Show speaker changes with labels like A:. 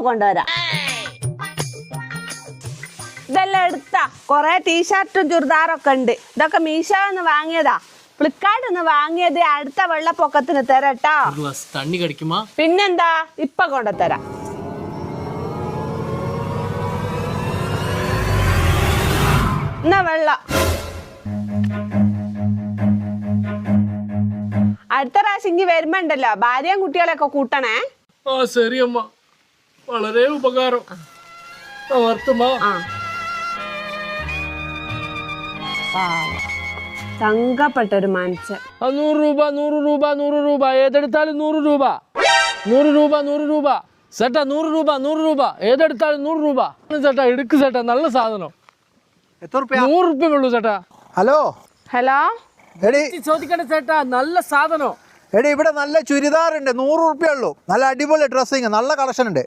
A: കൊണ്ടുവരാം. ഇതെല്ലാം എടുത്താ കൊറേ ടീഷർട്ടും ചുരിദാറൊക്കെ ഉണ്ട്. ഇതൊക്കെ മീഷോന്ന് വാങ്ങിയതാ, ഫ്ലിപ്കാർട്ട് നിന്ന് വാങ്ങിയത്. അടുത്ത വെള്ളപ്പൊക്കത്തിന് തരട്ടോ.
B: തണ്ണി കടിക്കുമാ?
A: പിന്നെന്താ, ഇപ്പൊ കൊണ്ടുതരാം. എന്നാ വെള്ളം. അടുത്ത പ്രാവശ്യം ഇങ്ങി വരുമ്പോണ്ടല്ലോ ഭാര്യയും കുട്ടികളെയൊക്കെ കൂട്ടണേ.
B: ആ ശരി അമ്മ, വളരെ ഉപകാരം.
A: തങ്കപ്പെട്ടൊരു മനുഷ്യൻ.
B: 100 രൂപ 100 രൂപ 100 രൂപ ഏതെടുത്താലും 100 രൂപ 100 രൂപ 100 രൂപ ചേട്ടാ. 100 രൂപ 100 രൂപ ഏതെടുത്താലും 100 രൂപ ചേട്ടാ. എടുക്ക് ചേട്ടാ, നല്ല സാധനം. 100 രൂപ ഉള്ളൂ ചേട്ടാ.
C: ഹലോ
A: ഹലോ,
B: ചോദിക്കട്ടെ ചേട്ടാ, നല്ല സാധനം.
C: എടി ഇവിടെ നല്ല ചുരിദാർ ഉണ്ട്, 100 രൂപയേ ഉള്ളൂ. നല്ല അടിപൊളി ഡ്രസ്സിങ്, നല്ല കളക്ഷൻ ഉണ്ട്.